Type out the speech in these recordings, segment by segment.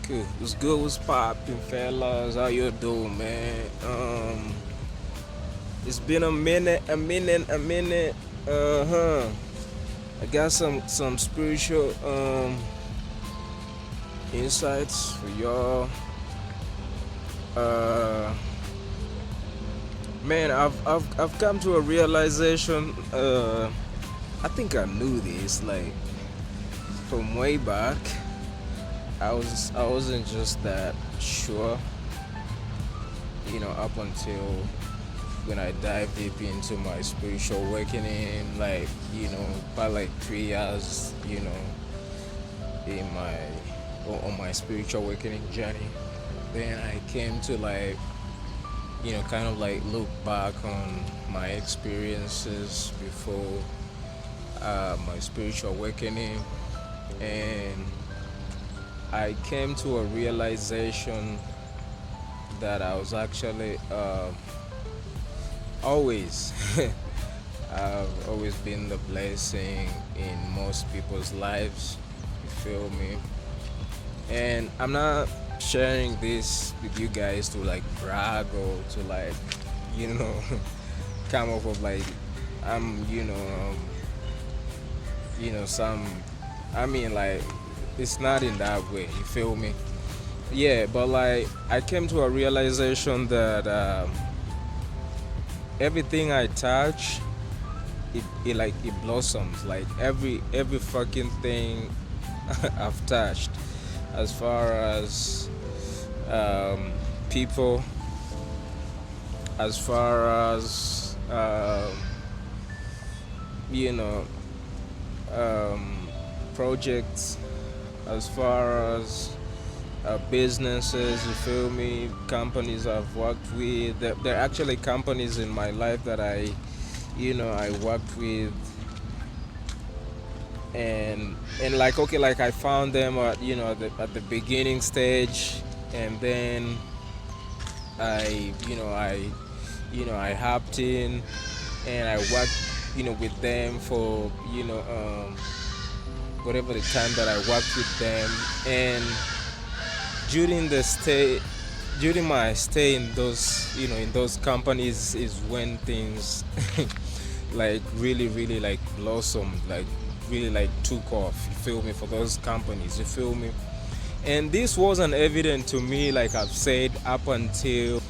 Cool. What's good? What's poppin', fellas? How you doing, man? It's been a minute. Uh huh. I got some spiritual insights for y'all. Uh, man, I've come to a realization. I think I knew this like from way back. I wasn't just that sure, up until when I dive deep into my spiritual awakening, like, about like 3 years, in my on my spiritual awakening journey. Then I came to like, kind of like look back on my experiences before my spiritual awakening, and I came to a realization that I was actually always I've always been the blessing in most people's lives. You feel me? And I'm not sharing this with you guys to like brag or to like, you know, come up with like I'm, some. I mean, like it's not in that way. You feel me? Yeah, but like I came to a realization that everything I touch, it like it blossoms. Like every fucking thing I've touched, as far as people, as far as you know projects, as far as businesses, you feel me, companies I've worked with. There are actually companies in my life that I worked with, and like, okay, like I found them at, at the beginning stage, and then I hopped in and I worked, with them for, whatever the time that I worked with them. And during the stay during my stay in those, in those companies is when things like really like blossomed, like really like took off, you feel me, for those companies, you feel me. And this wasn't evident to me, like I've said, up until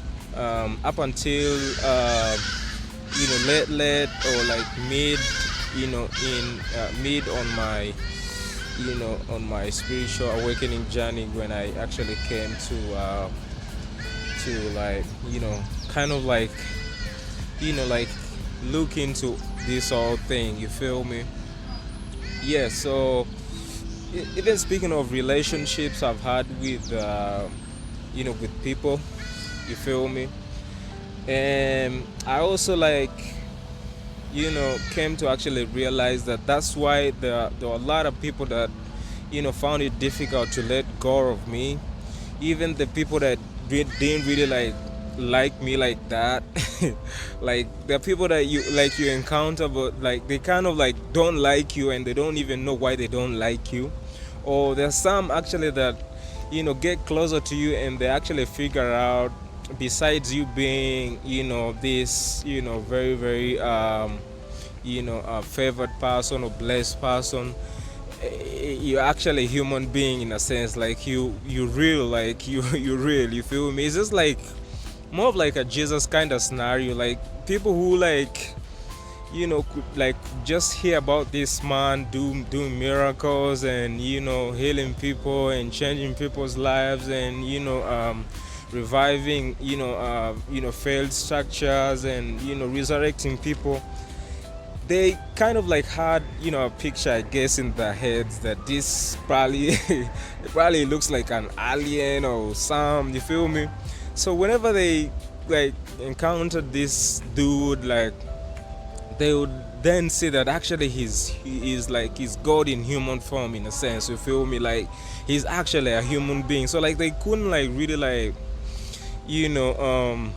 late or like mid, in mid on my, spiritual awakening journey, when I actually came to like, kind of like, like look into this whole thing, you feel me. Yeah, so even speaking of relationships I've had with with people, you feel me. And I also like, came to actually realize that that's why there are a lot of people that, found it difficult to let go of me. Even the people that didn't really like me like that. Like there are people that you encounter, but like they kind of like don't like you, and they don't even know why they don't like you. Or there's some actually that, get closer to you, and they actually figure out, besides you being, this, very very a favored person or blessed person, you're actually a human being in a sense. Like you real, like you real, you feel me. It's just like more of like a Jesus kind of scenario. Like people who like, could like just hear about this man doing miracles, and healing people and changing people's lives, and reviving failed structures, and resurrecting people. They kind of like had, a picture, I guess, in their heads that this probably it probably looks like an alien or some, you feel me. So whenever they like encountered this dude, like they would then see that actually he is like he's God in human form, in a sense, you feel me. Like he's actually a human being. So like they couldn't like really like, you know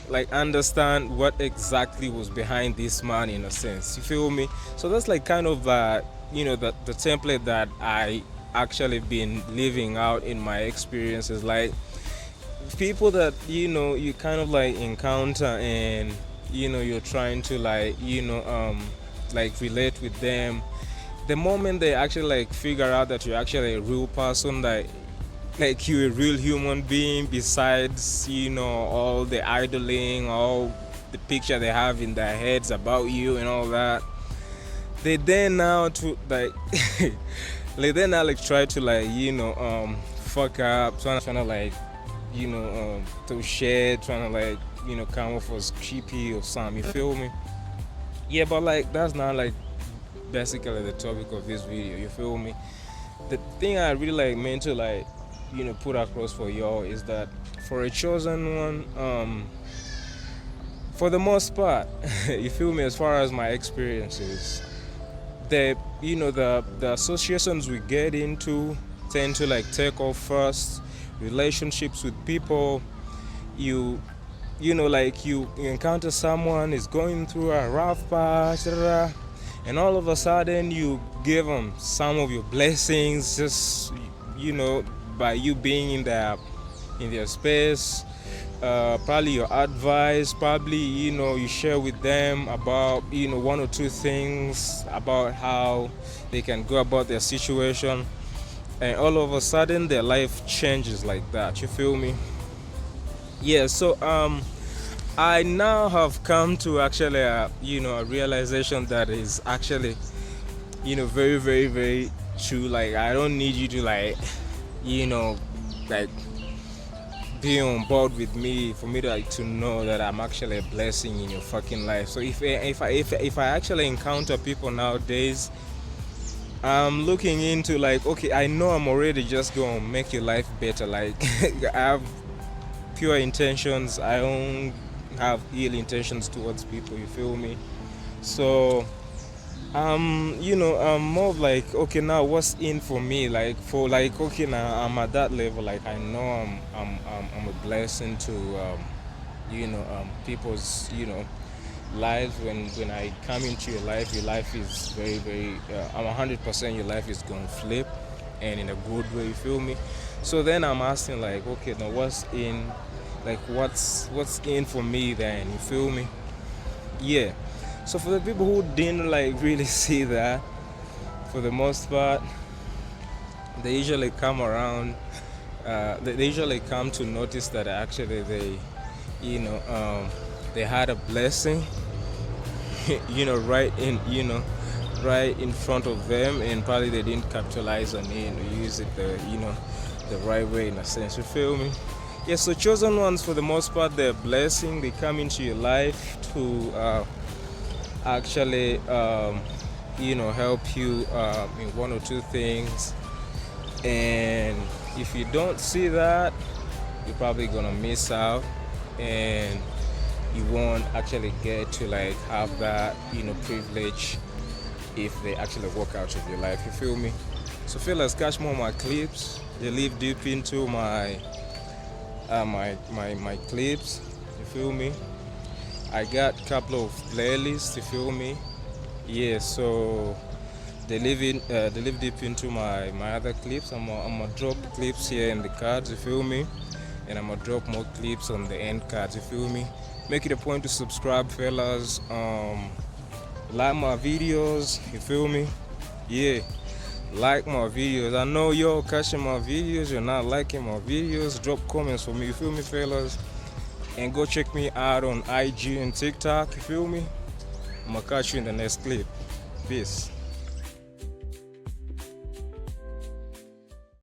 like understand what exactly was behind this man, in a sense, you feel me. So that's like kind of the template that I actually been living out in my experiences. Like people that you kind of like encounter, and you're trying to like relate with them. The moment they actually like figure out that you're actually a real person, like you're a real human being, besides all the idling, all the picture they have in their heads about you and all that, they then now to like they then now like try to like fuck up, trying to like to share, trying to like come off as creepy or something, you feel me? Yeah, but like that's not like basically the topic of this video, you feel me? The thing I really like meant to like put across for y'all is that for a chosen one, for the most part, you feel me, as far as my experiences, the the associations we get into tend to like take off first. Relationships with people, like you encounter someone is going through a rough patch, and all of a sudden you give them some of your blessings, just by you being in their space. Probably your advice, probably you share with them about one or two things about how they can go about their situation, and all of a sudden their life changes like that, you feel me? Yeah, so I now have come to actually a realization that is actually very very very true. Like I don't need you to like like be on board with me for me to like to know that I'm actually a blessing in your fucking life. So if I actually encounter people nowadays, I'm looking into like, okay, I know I'm already just gonna make your life better. Like I have pure intentions. I don't have ill intentions towards people, you feel me? So I'm more of like, okay, now what's in for me? Like for like, okay, now I'm at that level. Like I know I'm a blessing to people's lives. When I come into your life is very very I'm 100% your life is gonna flip, and in a good way, you feel me? So then I'm asking like, okay, now what's in? Like what's in for me then, you feel me? Yeah. So for the people who didn't like really see that, for the most part, they usually come around. They usually come to notice that actually they, they had a blessing, right in front of them, and probably they didn't capitalize on it or use it the right way, in a sense. You feel me? Yeah. So chosen ones, for the most part, they're a blessing. They come into your life to actually help you in one or two things, and if you don't see that, you're probably gonna miss out, and you won't actually get to like have that privilege if they actually walk out of your life, you feel me? So fellas, catch more of my clips. They live deep into my my clips, you feel me? I got a couple of playlists, you feel me? Yeah, so they live deep into my other clips. I'm gonna drop clips here in the cards, you feel me? And I'm gonna drop more clips on the end cards, you feel me? Make it a point to subscribe, fellas. Like my videos, you feel me? Yeah, like my videos. I know you're catching my videos, you're not liking my videos. Drop comments for me, you feel me, fellas? And go check me out on IG and TikTok, you feel me? I'm gonna catch you in the next clip. Peace.